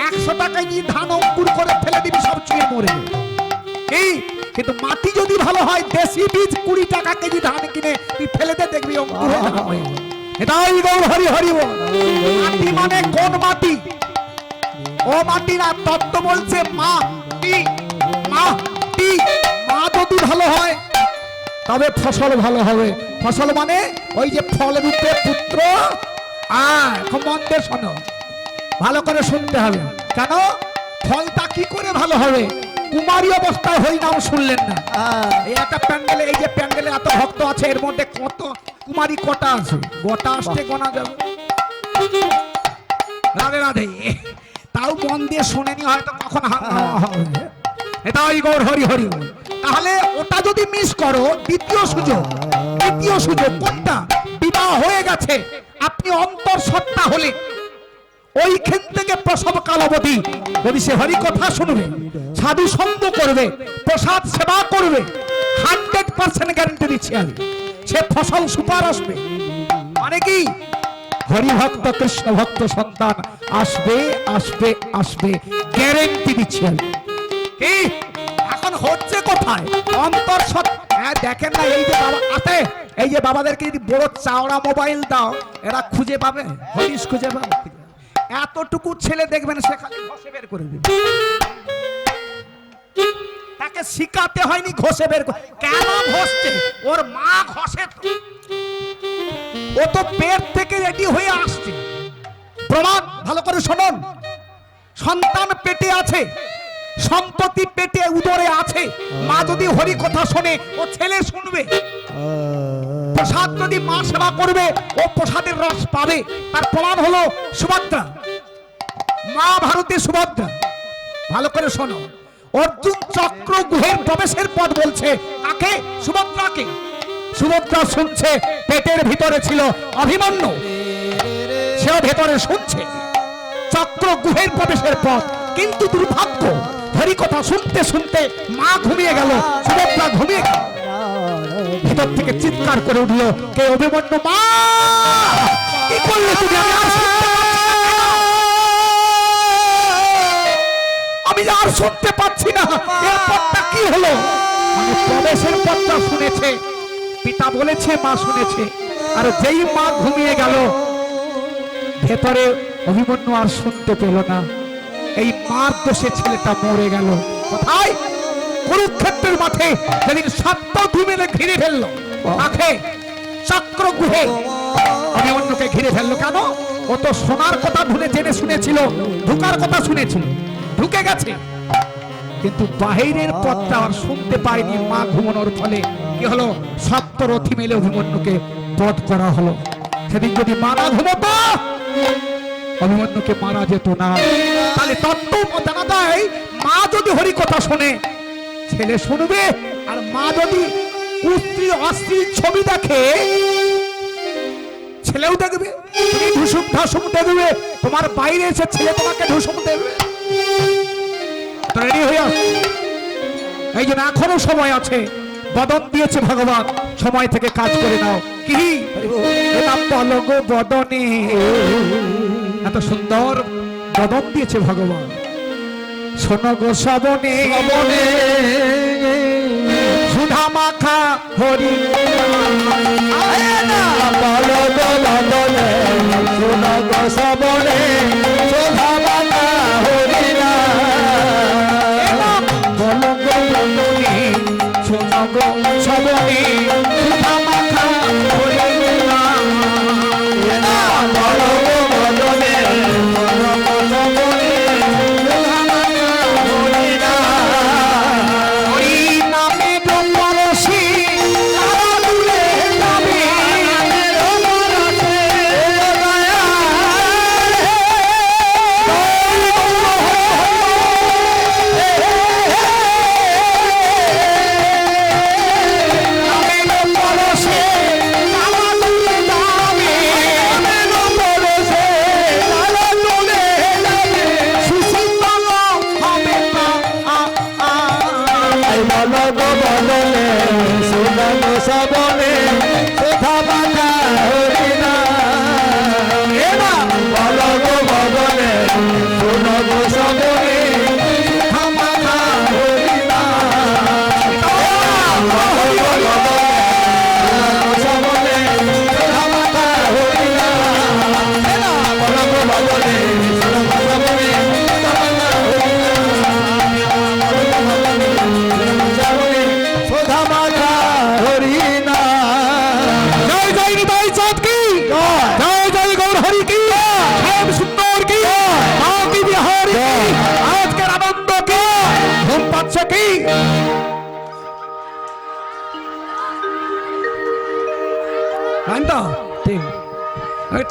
100 টাকায় গিয়ে ধান অঙ্কুর করে ফেলে দিবি, সব চুয়ে মরে যাবে। এই কিন্তু মাটি যদি ভালো হয়, দেশি বীজ 20 টাকা কেজি ধান কিনে তুই ফেলে দে, দেখবি অঙ্কুর হয়ে যাবে। এটাই গৌর হরি হরি বল। মাটি মানে কোন মাটি? ও মাটি না, তত্ত্ব বলছে মাটি। মাটি মা যদি ভালো হয় তবে ফসল ভালো হবে। ফসল মানে ওই যে ফল রূপে পুত্র। খুব মন দিয়ে শোনো, ভালো করে শুনতে হবে। কেন? ফলটা কি করে ভালো হবে? কুমারী অবস্থায় হরিনাম শুনলেন না। এই একটা প্যান্ডেলে, এই যে প্যান্ডেলে এত ভক্ত আছে, এর মধ্যে কত কুমারী কটা আছে? গোটা আসতে গোনা যাবে। রাধে রাধে। তাও মন দিয়ে শুনেনি, হয়তো কখন হাঙ্গামা হবে। এটাই গৌর হরি হরি। তাহলে ওটা যদি মিস করো, দ্বিতীয় সুযোগ। দ্বিতীয় সুযোগ কোনটা? বিবাহ হয়ে গেছে, আপনি অন্তঃসত্ত্বা হলে ওইখান থেকে প্রসব কাল অবধি যদি সে হরি কথা শুনবে, সাধু সঙ্গ করবে, প্রসাদ সেবা করবে, 100% গ্যারান্টি দিচ্ছি আমি, সে ফসল সুপার আসবে। মানে কি? হরিভক্ত কৃষ্ণ ভক্ত সন্তান আসবে আসবে আসবে, গ্যারান্টি দিচ্ছি আমি। কি এখন হচ্ছে কোথায়? অন্তঃসত্ত্বা। দেখেন না, এই যে বাবা আছে, এই যে বাবাদেরকে যদি বড় চাওড়া মোবাইল দাও, এরা খুঁজে পাবে, হরিশ খুঁজে পাবে। এতটুকু ছেলে দেখবেন, সে খালি ঘষে বের করে দেবে। তাকে শিখাতে হয়নি, ঘষে বের করে। কেন ঘষছে? ওর মা ঘষে। ও তো পেট থেকে রেডি হয়ে আসছে। প্রমাণ ভালো করে শুনুন। সন্তান পেটে আছে, সম্পত্তি পেটে উদরে আছে। মা যদি হরি কথা শোনে, ও ছেলে শুনবে। প্রসাদ যদি মা সেবা করবে, ও প্রসাদের রস পাবে। তার প্রমাণ হলো সুভদ্রা, মা ভারতী সুভদ্রা। ভালো করে শোনো, অর্জুন চক্র গুহের প্রবেশের পথ বলছে কাকে? সুভদ্রাকে। সুভদ্রা শুনছে, পেটের ভিতরে ছিল অভিমন্যু, সেও ভেতরে শুনছে চক্র গুহের প্রবেশের পথ। কিন্তু দুর্ভাগ্য, হরি কথা শুনতে শুনতে মা ঘুমিয়ে গেল, সুভদ্রা ঘুমিয়ে গেল। ভিতর থেকে চিৎকার করে উঠল, কে? অভিমন্যু। মা কি করলে তুমি? আমি আর শুনতে পাচ্ছি না। এর পথটা কি হলো? মানে প্রবেশের পথটা শুনেছে, পিতা বলেছে, মা শুনেছে। আর যেই মা ঘুমিয়ে গেল, ভেতরে অভিমন্যু আর শুনতে পেল না। এই মার দোষে ছেলেটা মরে গেল। কোথায়? কুরুক্ষেত্রের মাঠে, যেদিন সত্য ধুমেলে ঘিরে ফেললো তাকে চক্র গুহে। অভিমন্যুকে ঘিরে ফেললো কেন? ও তো শোনার কথা ভুলে জেনে শুনেছিল, ঢুকার কথা শুনেছিল, ঢুকে গেছে, কিন্তু বাহিরের পথটা আর শুনতে পায়নি। মা ঘুমানোর ফলে কি হলো? সপ্তরথী মেলে অভিমন্যুকে বধ করা হলো। সেদিন যদি মারা ঘুমতো, অভিমন্যুকে মারা যেত না। তাহলে তত্ত্ব জানা যায়, মা যদি হরি কথা শোনে, ছেলে শুনবে। আর মা যদি কুস্ত্রী অশ্লীল ছবি দেখে, ছেলেও দেখবে। তুমি ঢুসুম ঢাসুম দেখবে, তোমার বাইরে এসে ছেলে তোমাকে ঢুসুম দেবে। রেডি হয়ে আস। এই জন্য এখনো সময় আছে, বদন দিয়েছে ভগবান, সময় থেকে কাজ করে নাও। কি এটা পলক বদনে এত সুন্দর বদন দিয়েছে ভগবান। শোনো গো শ্রবণে সুধা মাখা হরি বলো গো বদনে শোনো গো শ্রবণে সুধা মাখা হরি নাম। বলো গো বদনে শোনো গো শ্রবণে সুধা মাখা হরি নাম। বলো গো বদনে শোনো গো শ্রবণে সুধা মাখা হরি নাম। হরি নামে ডোমরসি লালুলে নামে শ্রবণে সুধা মাখা হরি নাম। বলো গো বদনে শোনো গো শ্রবণে সুধা মাখা হরি নাম। বলো গো বদনে শ্রবণে সুধা মাখা হরি নাম। বলো গো বদনে শোনো গো শ্রবণে সুধা মাখা হরি নাম। সুধা মাখা হরি নাম। জয় জয় নিতাই চাঁদ কি জয় জয় গৌর হরি কি শ্যাম সুন্দর কি মা কি বিহারি কি আজকের আনন্দ কি ঘুম পাচ্ছে কি ঠিক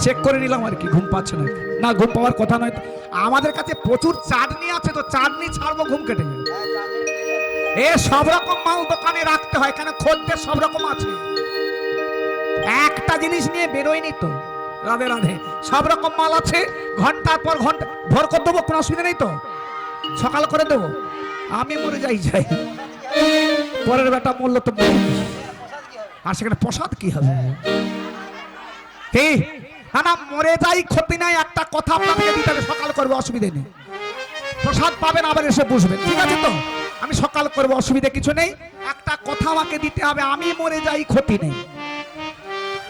চেক করে নিলাম আর কি ঘুম পাচ্ছে না না ঘুম পাওয়ার কথা নয় তো। আমাদের কাছে প্রচুর চাটনি আছে তো চাটনি ছাড়বো ঘুম কেটে যাবে এ সব রকম মাল দোকানে রাখতে হয় কেন খদ্দের সব রকম আছে একটা জিনিস নিয়ে বেরোয়নি তো রাধে রাধে সব রকম মাল আছে ঘন্টার পর ঘন্টা ভোর করে দেবো কোনো অসুবিধা নেই তো সকাল করে দেবো আমি মরে যাই পরের বেটা মরলো তো আর সেখানে প্রসাদ কি হবে কি না না মরে যাই ক্ষতি নাই একটা কথা আপনাকে দিতে হবে সকাল করবো অসুবিধা নেই প্রসাদ পাবেন আবার এসে বুঝবেন ঠিক আছে তো আমি সকাল করবো অসুবিধা কিছু নেই একটা কথা আমাকে দিতে হবে আমি মরে যাই ক্ষতি নেই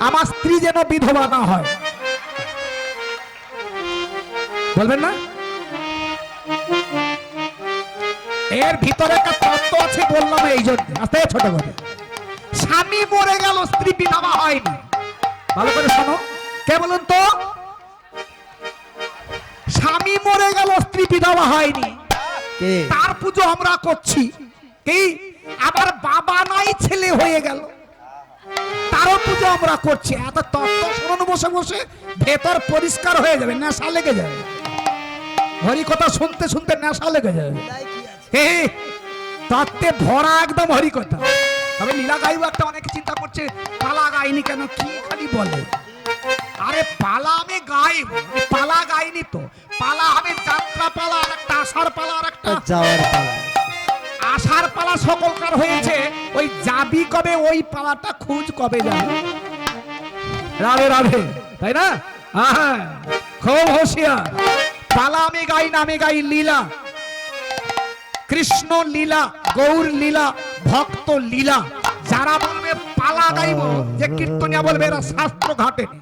আমার স্ত্রী যেন বিধবা না হয় বলবেন না এর ভিতরে একটা তত্ত্ব আছে বললাম এই জন্য আস্তে ছোট করে স্বামী মরে গেল স্ত্রী বিধবা হয়নি ভালো করে শোনো কে বলুন তো স্বামী মরে গেল স্ত্রী বিধবা হয়নি তার পুজো আমরা করছি কি আবার বাবা নাই ছেলে হয়ে গেল তারও পুজো আমরা করছি এত তত্ত্ব শুনুন বসে বসে ভেতর পরিষ্কার হয়ে যাবে নেশা লেগে যাবে হরি কথা শুনতে শুনতে নেশা লেগে যাবে তত্ত্বে ভরা একদম হরি কথা তবে লীলা গাইব একটা অনেকে চিন্তা করছে পালা গাইনি কেন কি খালি বলে আরে পালা আমি গাইব পালা গাইনি তো পালা আমি যাত্রা পালা আর একটা আষাঢ় পালা আর একটা যাওয়ার পালা আষাঢ় পালা সকলকার হয়েছে ওই যাবি কবে ওই পালাটা খুঁজ কবে যাবে রাধে রাধে তাই না হ্যাঁ খুব হুঁশিয়ার পালা আমি গাই না আমি গাই লীলা কৃষ্ণ লীলা গৌর লীলা ভক্ত লীলা যারা বলবে পালা গাইব যে কীর্তনিয়া বলবে এরা শাস্ত্র ঘাটেনি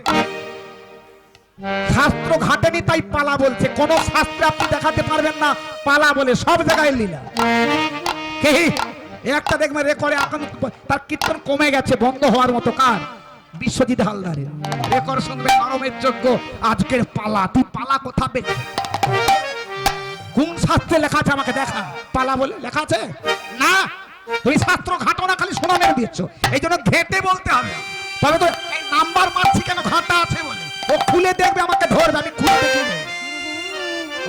শাস্ত্র ঘাটেনি তাই পালা বলছে কোন শাস্ত্রে আপনি দেখাতে পারবেন না পালা বলে সব জায়গায় লীলা কে একটা দেখবেন রেকর্ডে এখন তার কীর্তন কমে গেছে বন্ধ হওয়ার মতো কার বিশ্বজিৎ হালদারের রেকর্ড শুনবে নরমের যোগ্য আজকের পালা তুই পালা কোথা পেলি কোন শাস্ত্রে লেখা আছে আমাকে দেখা পালা বলে লেখা আছে না তুমি শাস্ত্র ঘাটো না খালি শোনা মেরে দিচ্ছ এই জন্য ঘেটে বলতে হবে তবে তো এই নাম্বার মারছি কেন ঘাটা আছে বলে ও খুলে দেখবে আমাকে ধরবে আমি খুলে দেখে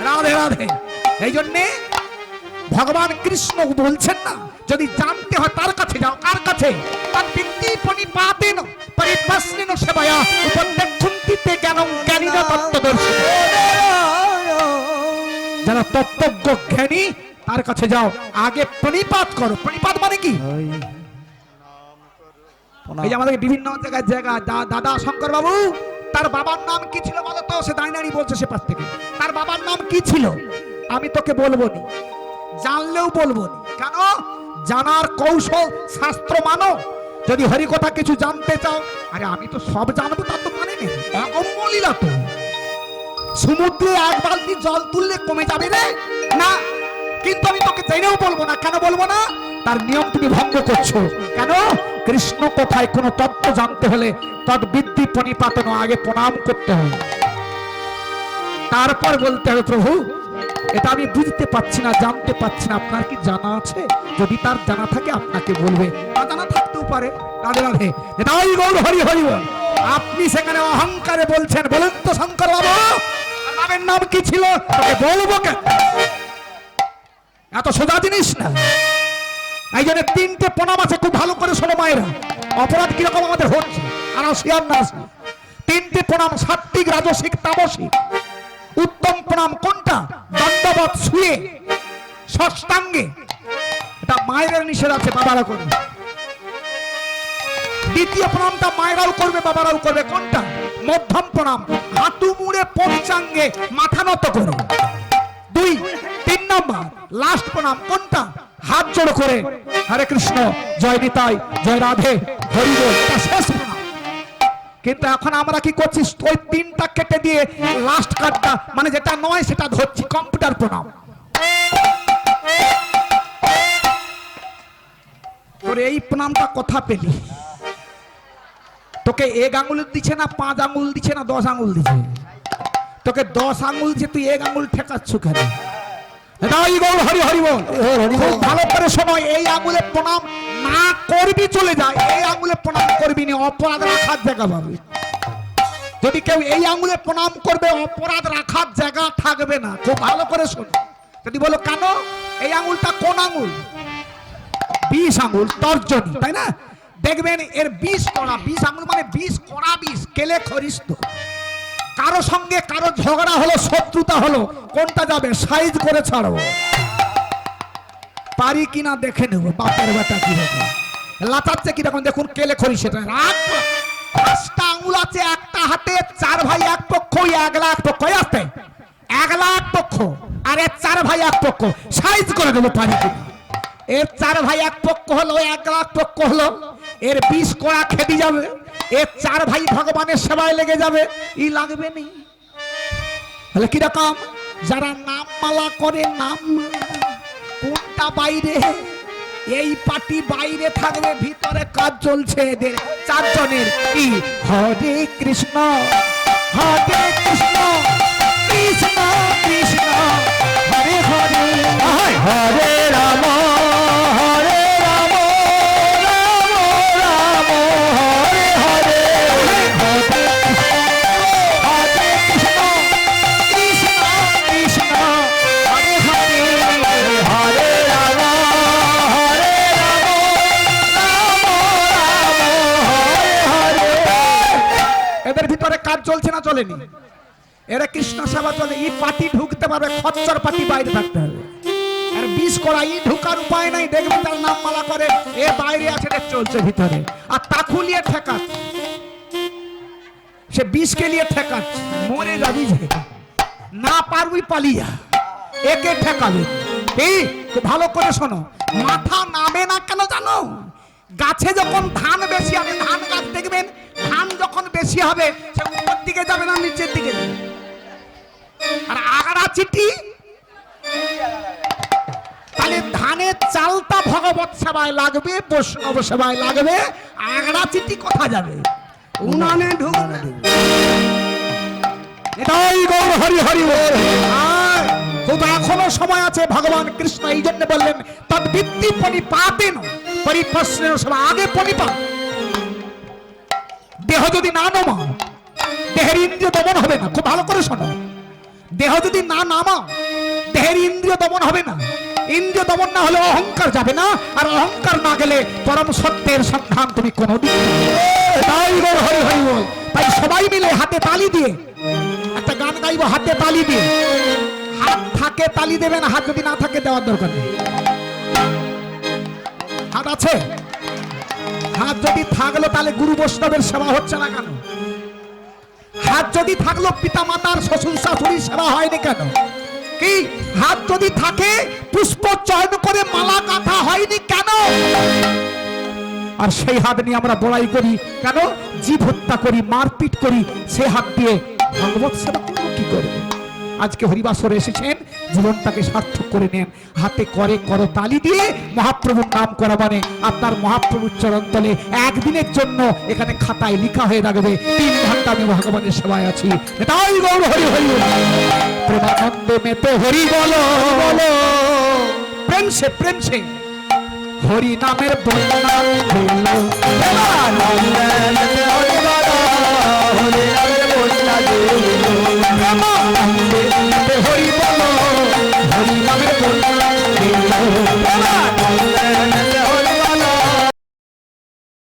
রাধে রাধে এই জন্যে ভগবান কৃষ্ণ বলছেন না যদি জানতে হয় তার কাছে যাও কার কাছে তার বিদ্যি পরিপাতেন পরিপ্রশ্নেন সেবায়া উপদেক্ষুন্তিতে জ্ঞানং জ্ঞানীনা তত্ত্বদর্শী যারা তত্ত্বজ্ঞ জ্ঞানী তার কাছে যাও আগে প্রণিপাত করো প্রণিপাত মানে কি এই যে আমাদের বিভিন্ন জায়গায় জায়গা দাদা শঙ্কর বাবু তার বাবার নাম কি ছিল বলো তো? সে দাঁড়িয়ে বলছে সে পাশ থেকে, তার বাবার নাম কি ছিল? আমি তোকে বলবো নি, জানলেও বলবো নি। কেন? জানার কৌশল শাস্ত্র মানো। যদি হরি কথা কিছু জানতে চাও, আরে আমি তো সব জানবো তার তো মানে নেই, অমলীলা তো। সমুদ্রে এক বালতি জল তুললে কমে যাবে রে? না। কিন্তু আমি তোকে জেনেও বলবো না। কেন বলবো না? তার নিয়ম তুমি ভঙ্গ করছো। কেন? কৃষ্ণ কোথায় কোনো তত্ত্ব জানতে হলে তদ্বিদ্যি প্রণিপাতন, আগে প্রণাম করতে হবে, তারপর বলতে হবে প্রভু এটা আমি বুঝতে পারছি না, জানতে পারছি না, আপনার কি জানা আছে? যদি তার জানা থাকে আপনাকে বলবে, না জানা থাকতেও পারে। রাধে রাধে, এটাই গৌর হরি হরি বল। আপনি সেখানে অহংকারে বলছেন, বলেন তো শঙ্কর বাবু নামের নাম কি ছিল? তোকে বলবো কেন? এত সোজা জিনিস না। এই জন্য তিনটে প্রণাম আছে, খুব ভালো করে শোনো মায়েরা। অপরাধ কিরকম আমাদের হচ্ছে আর আসিয়ার না আসি। তিনটে প্রণাম, সাত্বিক রাজসিক তামসিক। উত্তম প্রণাম কোনটা? দণ্ডবত শুয়ে ষষ্ঠাঙ্গে, এটা মায়ের নিষেধ আছে, বাবারা করবে। দ্বিতীয় প্রণামটা মায়েরাও করবে, বাবারাও করবে। কোনটা? মধ্যম প্রণাম, হাঁটু মুড়ে পঞ্চাঙ্গে মাথা নত করে। দুই, তিন নম্বর লাস্ট প্রণাম কোনটা? হাত জোড় করে হরে কৃষ্ণ, জয় নিতাই, জয় রাধে, হরি বল, এটা শেষ প্রণাম। কিন্তু এখন আমরা কি করছি? ওই তিনটা কেটে দিয়ে লাস্ট কার্ডটা, মানে যেটা নয় সেটা ধরছি, কম্পিউটার প্রণাম। তোর এই প্রণামটা কথা পেলি? তোকে 1 আঙুল দিচ্ছে না 5 আঙুল দিচ্ছে না 10 আঙুল দিচ্ছে? তোকে 10 আঙুল দিচ্ছে, তুই 1 আঙুল ঠেকাচ্ছ কেন? হরি হরি বল। ভালো করে সময়, এই আঙুলে প্রণাম না করবি চলে যায়, এই আঙুলে প্রণাম করবি না, অপরাধ রাখার জায়গা পাবে। যদি কেউ এই আঙুলে প্রণাম করবে, অপরাধ রাখার জায়গা থাকবে না। খুব ভালো করে শোনো। যদি বলো কেন? এই আঙুলটা কোন আঙুল? 20 আঙুল, তর্জনী, তাই না? দেখবেন এর 20 কড়া, 20 আঙুল মানে 20 কড়া, 20 কেলে খরিস্ত। কারো সঙ্গে কারো ঝগড়া হলো, শত্রুতা হলো, কোনটা যাবে? সাইজ করে ছাড়বো, পারি কিনা দেখে নেবো। বাপের বেটা কিরকম লাটাচ্ছে, কিরকম দেখুন কেলে খরি। সেটা রাগ। 5টা আঙুল আছে একটা হাতে, 4 ভাই এক পক্ষ, 1 লাখ পক্ষ আসতে, 1 লাখ পক্ষ, আর এর 4 ভাই এক পক্ষ, সাইজ করে দেবো পারি কিনা। এর 4 ভাই এক পক্ষ হলো, 1 লাখ পক্ষ হলো, এর 20 কড়া খেতে যাবে, এর 4 ভাই ভগবানের সেবায় লেগে যাবে, ই লাগবে নি। তাহলে কিরকম? যারা নাম মালা করে, নাম কোনটা বাইরে, এই পার্টি বাইরে থাকবে, ভিতরে কাজ চলছে এদের 4 জনের। কি? হরে কৃষ্ণ হরে কৃষ্ণ, কৃষ্ণ কৃষ্ণ হরে হরে, হরে রাম হরে রাম, রাম রাম হরে হরে, হরে কৃষ্ণ কৃষ্ণ কৃষ্ণ হরে হরে, হরে রাম হরে রাম, রাম রাম হরে হরে। এদের ভিতরে কাজ চলছে না চলেনি? এরা কৃষ্ণ সেবা চলে। ই পার্টি ঢুকতে পারবে, খচ্চর পার্টি বাইরে থাকতে হবে। আর 20 করা ই ঢুকার উপায় নাই। দেখবেন তার নাম মালা করে, এ বাইরে আছে, এটা চলছে ভিতরে। আর তাকুলিয়ে ঠেকাচ্ছে, সে 20 কে নিয়ে ঠেকাচ্ছে। মরে যাবি যে, না পারবি পালিয়া, একে ঠেকাবে। এই খুব ভালো করে শোনো, মাথা নামে না কেন জানো? গাছে যখন ধান বেশি হবে, ধান গাছ দেখবেন ধান যখন বেশি হবে, সে উপর দিকে যাবে না নিচের দিকে যাবে? আর আগড়া চিঠি, তাহলে ধানের চালটা ভগবত সেবায় লাগবে, বৈষ্ণব সেবায় লাগবে, আগড়া চিঠি কোথা যাবে? উনানে ঢুকবে। এটাই গৌর হরি হরি বল। খুব এখনো সময় আছে। ভগবান কৃষ্ণ এই জন্য বললেন তদ্বিদ্যি পরিপাতেন পরিপ্রশ্নের সভা, আগে পরিপাত। দেহ যদি না নামাও, দেহের ইন্দ্রিয় দমন হবে না। খুব ভালো করে শোনো, দেহ যদি না নামাও, দেহের ইন্দ্রিয় দমন হবে না। ইন্দ্রিয় দমন না হলে অহংকার যাবে না, আর অহংকার না গেলে পরম সত্যের সন্ধান তুমি কোনোদিন। তাই গৌর হরি হরি বল। তাই সবাই মিলে হাতে তালি দিয়ে একটা গান গাইবো, হাতে তালি দিয়ে। হাত থাকে তালি দেবেন, হাত যদি না থাকে দেওয়ার দরকার নেই। হাত আছে? হাত যদি থাকলো তাহলে গুরু বৈষ্ণবের সেবা হচ্ছে না কেন? হাত যদি থাকলো পিতা মাতার শ্বশুর শাশুড়ির সেবা হয়নি কেন? কি হাত যদি থাকে পুষ্প চয়ন করে মালা গাঁথা হয়নি কেন? আর সেই হাত নিয়ে আমরা বড়াই করি কেন? জীব হত্যা করি, মারপিট করি, সে হাত দিয়ে ভগবত সেবা করবো কি করে? আজকে হরিবাসরে এসেছেন, জীবনটাকে সার্থক করে নেন। হাতে করে করতালি দিয়ে মহাপ্রভুর নাম করা মানে আপনার মহাপ্রভুর চরণ তলে একদিনের জন্য এখানে খাতায় লেখা হয়ে রাখবে 3 ঘন্টা আমি ভগবানের সেবায় আছি। এটাই গৌর হরি হরি প্রেমানন্দে মেতে হরি বলো বলো, প্রেম সে হরি নামের বন্যা হইল। প্রেমানন্দে মেতে হরি বলো